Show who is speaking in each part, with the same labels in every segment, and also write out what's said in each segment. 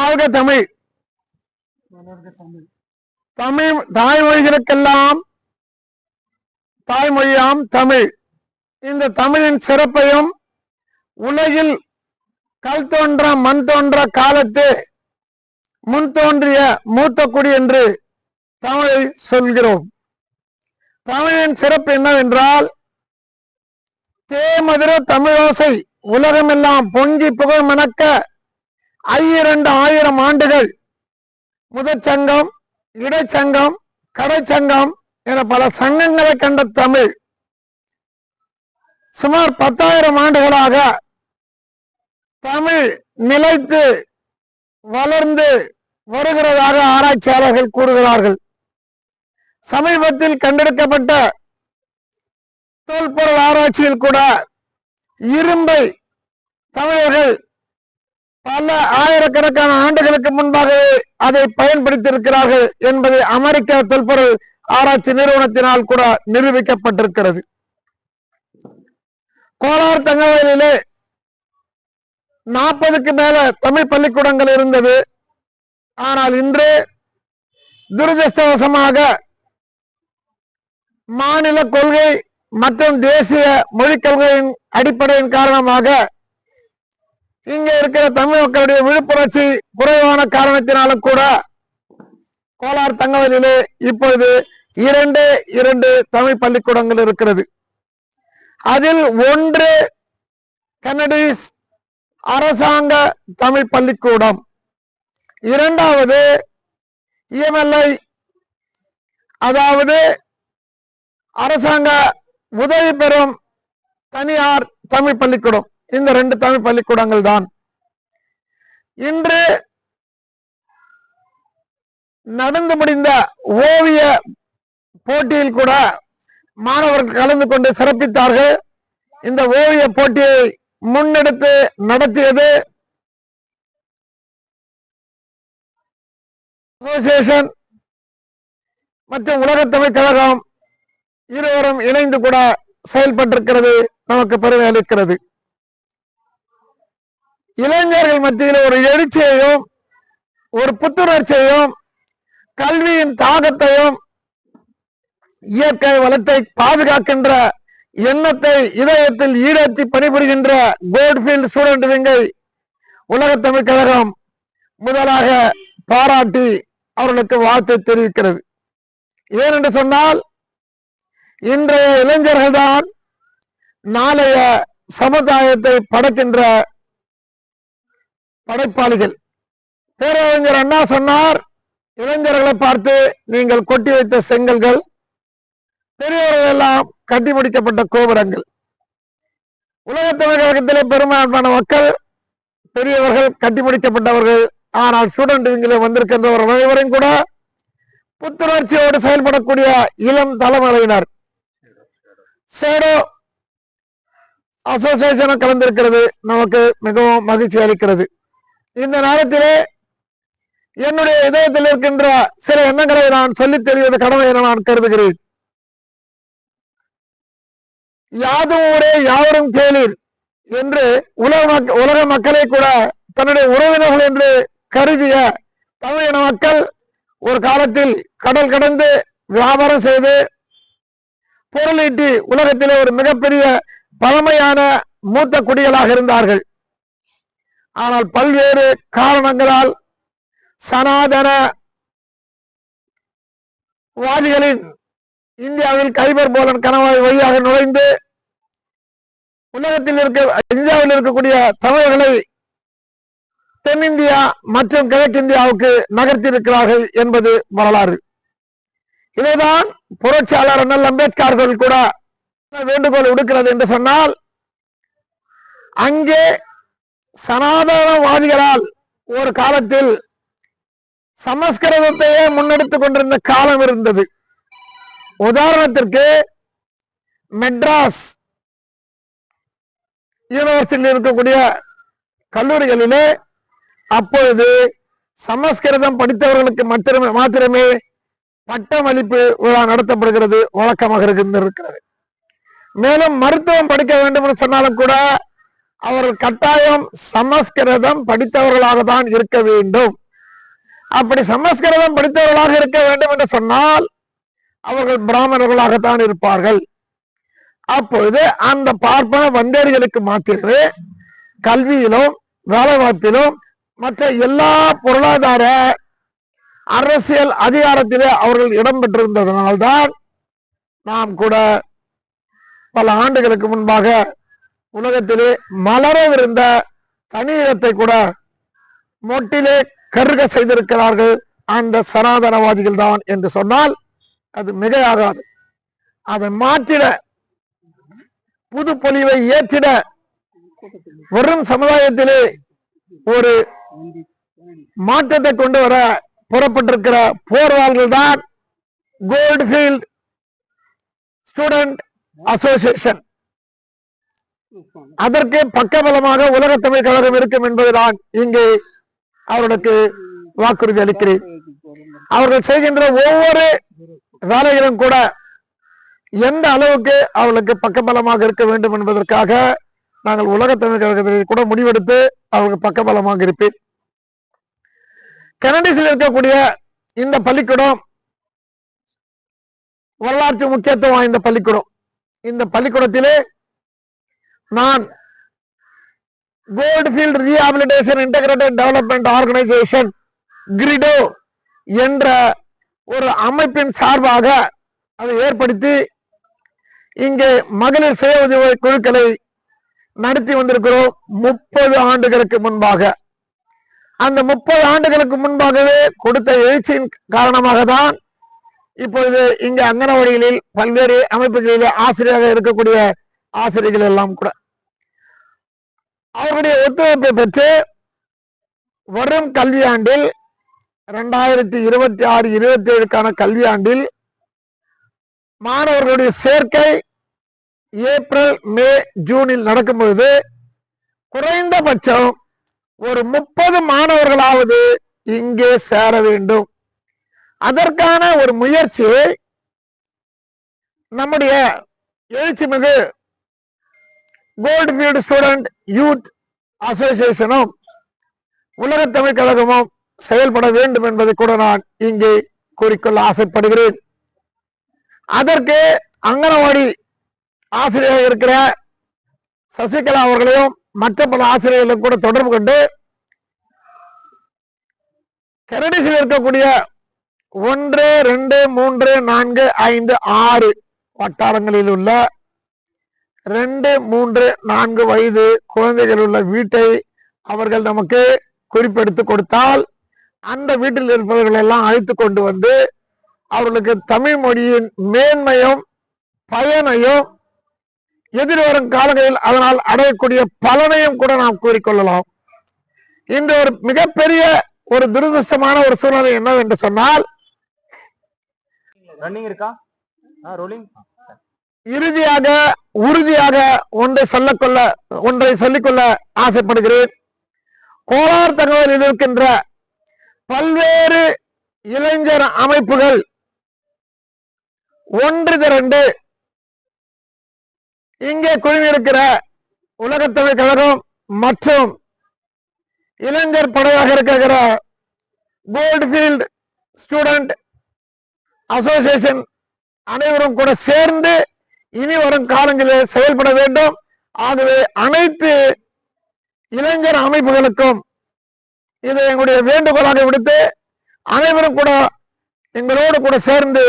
Speaker 1: வாழ்க தமிழ். தமிழ் தாய்மொழிகளுக்கெல்லாம் தாய்மொழியாம் தமிழ். இந்த தமிழின் சிறப்பையும் உலகில் கல் தோன்ற மண் தோன்ற காலத்து முன் தோன்றிய மூத்த குடி என்று தமிழை சொல்கிறோம். தமிழின் சிறப்பு என்னவென்றால், தேமதுர தமிழோசை உலகமெல்லாம் பொங்கி புகழ் மணக்க 2000 ஆண்டுகள் முதற்சங்கம், இடைச்சங்கம், கடைச்சங்கம் என பல சங்கங்களை கண்ட தமிழ் சுமார் 10,000 ஆண்டுகளாக தமிழ் நிலைத்து வளர்ந்து வருகிறதாக ஆராய்ச்சியாளர்கள் கூறுகிறார்கள். சமீபத்தில் கண்டெடுக்கப்பட்ட தொல்பொருள் ஆராய்ச்சியில் கூட இரும்பை தமிழர்கள் பல ஆயிரக்கணக்கான ஆண்டுகளுக்கு முன்பாகவே அதை பயன்படுத்தியிருக்கிறார்கள் என்பது அமெரிக்க தொல்பொருள் ஆராய்ச்சி நிறுவனத்தினால் கூட நிரூபிக்கப்பட்டிருக்கிறது. கோலார் தங்கவயலிலே 40க்கு மேல தமிழ் பள்ளிக்கூடங்கள் இருந்தது. ஆனால் இன்று துரதிருஷ்டவசமாக மாநில கொள்கை மற்றும் தேசிய மொழிக் கொள்கையின் அடிப்படையின் காரணமாக இங்க இருக்கிற தமிழ் மக்களுடைய விழிப்புணர்ச்சி குறைவான காரணத்தினாலும் கூட கோலார் தங்கவயலிலே இப்பொழுது 2 தமிழ் பள்ளிக்கூடங்கள் இருக்கிறது. அதில் ஒன்று கனடிஸ் அரசாங்க தமிழ் பள்ளிக்கூடம், இரண்டாவது இஎம்எல்ஐ அதாவது அரசாங்க உதவி பெறும் தனியார் தமிழ் பள்ளிக்கூடம். இந்த 2 தமிழ் பள்ளிக்கூடங்கள் தான். இன்று நடந்து முடிந்த ஓவிய போட்டியில் கூட மாணவர்கள் கலந்து கொண்டு சிறப்பித்தார்கள். இந்த ஓவிய போட்டியை முன்னெடுத்து நடத்தியது அசோசியேஷன் மற்றும் உலக தமிழ் கழகம். இருவரும் இணைந்து கூட செயல்பட்டிருக்கிறது. நமக்கு பெருமை அளிக்கிறது. இளைஞர்கள் மத்தியில் ஒரு எழுச்சியையும் ஒரு புத்துணர்ச்சியையும் கல்வியின் தாகத்தையும் இயற்கை வளத்தை பாதுகாக்கின்ற எண்ணத்தை இதயத்தில் ஈடேற்றி பணிபுரிகின்ற கோல்ட்ஃபீல்ட் ஸ்டூடெண்ட் விங்கை உலக தமிழ் கழகம் முதலாக பாராட்டி அவர்களுக்கு வாழ்த்து தெரிவிக்கிறது. ஏனென்று சொன்னால், இன்றைய இளைஞர்கள் தான் நாளைய சமுதாயத்தை படைக்கின்ற படைப்பாளிகள். பேரறிஞர் அண்ணா சொன்னார், இளைஞர்களை பார்த்து நீங்கள் கொட்டி வைத்த செங்கல்கள், பெரியவர்கள் எல்லாம் கட்டி முடிக்கப்பட்ட கோபுரங்கள். உலக தமிழ் கழகத்திலே பெரும்பான்மையான மக்கள் பெரியவர்கள், கட்டி முடிக்கப்பட்டவர்கள். ஆனால் ஸ்டூடெண்ட் விங்கிலே வந்திருக்கின்றவர்கள் அனைவரும் கூட புத்துணர்ச்சியோடு செயல்படக்கூடிய இளம் தலைமுறையினர். சேடோ அசோசியேஷன் கலந்திருக்கிறது. நமக்கு மிகவும் மகிழ்ச்சி அளிக்கிறது. இந்த நேரத்திலே என்னுடைய இதயத்தில் இருக்கின்ற சில எண்ணங்களை நான் சொல்லித் தெரிவது கடமை என நான் கருதுகிறேன். யாதும் ஊரே யாவரும் கேளீர் என்று உலக மக்களை கூட தன்னுடைய உறவினர்கள் என்று கருதிய தமிழின மக்கள் ஒரு காலத்தில் கடல் கடந்து வியாபாரம் செய்து பொருளீட்டி உலகத்திலே ஒரு மிகப்பெரிய பழமையான மூத்த குடிகளாக இருந்தார்கள். ஆனால் பல்வேறு காரணங்களால் சனாதன வாதிகளின் இந்தியாவில் கைபர் போலன் கணவாய் வழியாக நுழைந்து உலகத்தில் இந்தியாவில் இருக்கக்கூடிய தமிழர்களை தென்னிந்தியா மற்றும் கிழக்கிந்தியாவுக்கு நகர்த்தியிருக்கிறார்கள் என்பது வரலாறு. இதைதான் புரட்சியாளர் அண்ணல் அம்பேத்கர் கூட வேண்டுகோள் விடுக்கிறது என்று சொன்னால், அங்கே சனாதனவாதிகளால் ஒரு காலத்தில் சமஸ்கிருதத்தையே முன்னெடுத்துக் கொண்டிருந்த காலம் இருந்தது. உதாரணத்திற்கு மெட்ராஸ் யூனிவர்சிட்டியில் இருக்கக்கூடிய கல்லூரிகளிலே அப்பொழுது சமஸ்கிருதம் படித்தவர்களுக்கு மாத்திரமே பட்டமளிப்பு விழா நடத்தப்படுகிறது, வழக்கமாக இருக்கிறது. மேலும் மருத்துவம் படிக்க வேண்டும் என்று சொன்னாலும் கூட அவர்கள் கட்டாயம் சமஸ்கிருதம் படித்தவர்களாக தான் இருக்க வேண்டும். அப்படி சமஸ்கிருதம் படித்தவர்களாக இருக்க வேண்டும் என்று சொன்னால் அவர்கள் பிராமணர்களாகத்தான் இருப்பார்கள். அப்பொழுது அந்த பார்ப்பன வந்தேரிகளுக்கு மாத்திரமே கல்வியிலும் வேலைவாய்ப்பிலும் மற்ற எல்லா பொருளாதார அரசியல் அதிகாரத்திலே அவர்கள் இடம்பெற்றிருந்ததனால்தான் நாம் கூட பல ஆண்டுகளுக்கு முன்பாக உலகத்திலே மலரவிருந்த தனி இடத்தை கூட மொட்டிலே கருக செய்திருக்கிறார்கள் அந்த சனாதனவாதிகள் தான் என்று சொன்னால் அது மிகையாகாது. அதை மாற்றிட, புது பொலிவை ஏற்றிட வரும் சமுதாயத்திலே ஒரு மாற்றத்தை கொண்டு வர புறப்பட்டிருக்கிற போர்வாள்கள் தான் கோல்ட்ஃபீல்ட் ஸ்டூடெண்ட் அசோசியேஷன். அதற்கு பக்கபலமாக உலக தமிழ் கழகம் இருக்கும் என்பதுதான் இங்கே அவர்களுக்கு வாக்குறுதி அளிக்கிறேன். அவர்கள் செய்கின்ற ஒவ்வொரு வேலைகளும் கூட எந்த அளவுக்கு அவர்களுக்கு பக்கபலமாக இருக்க வேண்டும் என்பதற்காக நாங்கள் உலக தமிழ் கழகத்தில் கூட முடிவெடுத்து அவர்களுக்கு பக்கபலமாக இருப்பேன். கனடிஸில் இருக்கக்கூடிய இந்த பள்ளிக்கூடம் வரலாற்று முக்கியத்துவம் வாய்ந்த பள்ளிக்கூடம். இந்த பள்ளிக்கூடத்திலே நான் கோல்ட்ஃபீல்ட் ரீஹாபிலிடேஷன் இன்டகிரேட்டட் டெவலப்மெண்ட் ஆர்கனைசேஷன் கிரிடோ என்ற ஒரு அமைப்பின் சார்பாக அதை ஏற்படுத்தி இங்கே மகளிர் சுய உதவி குழுக்களை நடத்தி வந்திருக்கிறோம் 30 ஆண்டுகளுக்கு முன்பாக. அந்த 30 ஆண்டுகளுக்கு முன்பாகவே கொடுத்த எழுச்சியின் காரணமாக தான் இப்பொழுது இங்க அங்கனவாடிகளில் பல்வேறு அமைப்புகளில் ஆசிரியராக இருக்கக்கூடிய ஆசிரியர்கள் எல்லாம் கூட அவருடைய ஒத்துழைப்பை பெற்று வரும் கல்வியாண்டில் 2026-27 கல்வியாண்டில் மாணவர்களுடைய சேர்க்கை ஏப்ரல் மே ஜூனில் நடக்கும் பொழுது குறைந்தபட்சம் ஒரு 30 மாணவர்களாவது இங்கே சேர வேண்டும். அதற்கான ஒரு முயற்சியை நம்முடைய எழுச்சிமிகு கோல்ட்ஃபீல்ட் ஸ்டூடெண்ட் யூத் அசோசியேஷனும் உலக தமிழ் கழகமும் செயல்பட வேண்டும் என்பதை கூட நான் இங்கே கூறிக்கொள்ள ஆசைப்படுகிறேன். அதற்கு அங்கனவாடி ஆசிரியர் இருக்கிற சசிகலா அவர்களையும் மற்ற பல ஆசிரியர்களும் கூட தொடர்பு கொண்டு கனடிஸில் இருக்கக்கூடிய 1, 2, 3, 4, 5, 6 வட்டாரங்களில் உள்ள 2, 3, 4 வயது குழந்தைகள் உள்ள வீட்டை அவர்கள் நமக்கு குறிப்பெடுத்து கொடுத்தால் அந்த வீட்டில் இருப்பவர்கள் எல்லாம் அழைத்து கொண்டு வந்து அவர்களுக்கு தமிழ் மொழியின் மேன்மையும் பயனையும் எதிர்வரும் காலங்களில் அதனால் அடையக்கூடிய பலனையும் கூட நாம் கூறிக்கொள்ளலாம். இன்று ஒரு மிகப்பெரிய ஒரு துரதிருஷ்டமான ஒரு சூழ்நிலை என்னவென்று சொன்னால் இறுதியாக உறுதியாக ஒன்றை சொல்லிக்கொள்ள ஆசைப்படுகிறேன். கோலார் தகவலில் இருக்கின்ற பல்வேறு இளைஞர் அமைப்புகள் ஒன்று திரண்டு இங்கே குழுமியிருக்கிற உலக தமிழ் கழகம் மற்றும் இளைஞர் படையாக இருக்கிற கோல்ட்ஃபீல்ட் ஸ்டூடெண்ட் அசோசியேஷன் அனைவரும் கூட சேர்ந்து இனி வரும் காலங்களில் செயல்பட வேண்டும். ஆகவே அனைத்து இளைஞர் அமைப்புகளுக்கும் இதை எங்களுடைய வேண்டுகோளாக விடுத்து அனைவரும் கூட எங்களோடு கூட சேர்ந்து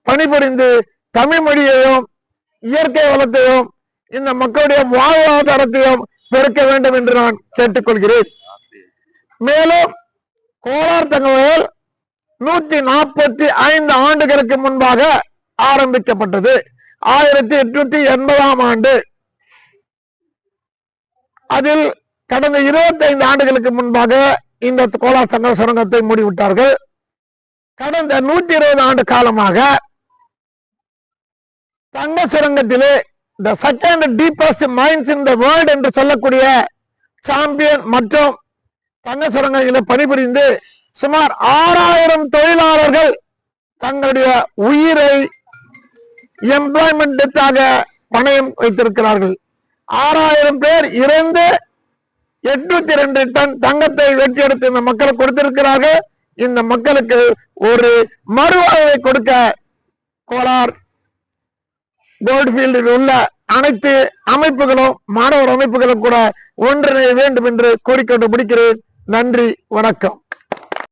Speaker 1: பணிபுரிந்து தமிழ் மொழியையும் இயற்கை வளத்தையும் இந்த மக்களுடைய வாழ்வாதாரத்தையும் பெருக்க வேண்டும் என்று நான் கேட்டுக்கொள்கிறேன். மேலும் கோலார் தகவல் 145 ஆண்டுகளுக்கு முன்பாக ஆரம்பிக்கப்பட்டது. 1880ஆம் ஆண்டு. அதில் கடந்த 25 ஆண்டுகளுக்கு முன்பாக இந்த கோலார் தங்க சுரங்கத்தை மூடிவிட்டார்கள். கடந்த 120 ஆண்டு காலமாக தங்க சுரங்கத்திலே the second deepest mines in the world என்று சொல்லக்கூடிய சாம்பியன் மற்றும் தங்க சுரங்கங்களில் பணிபுரிந்து சுமார் 6000 தொழிலாளர்கள் தங்களுடைய உயிரை எம்ப்ளாய்மெண்ட் டெத்தாக பணயம் வைத்திருக்கிறார்கள். 6000 பேர் இறந்து 802 டன் தங்கத்தை வெற்றி எடுத்து இந்த மக்களுக்கு கொடுத்திருக்கிறார்கள். இந்த மக்களுக்கு ஒரு மறுவாழ்வை கொடுக்க கோலார் கோல்ட்ஃபீல்டில் உள்ள அனைத்து அமைப்புகளும் மாணவர் அமைப்புகளும் கூட ஒன்றிணைய வேண்டும் என்று கோரிக்கை பிடிக்கிறேன். நன்றி, வணக்கம்.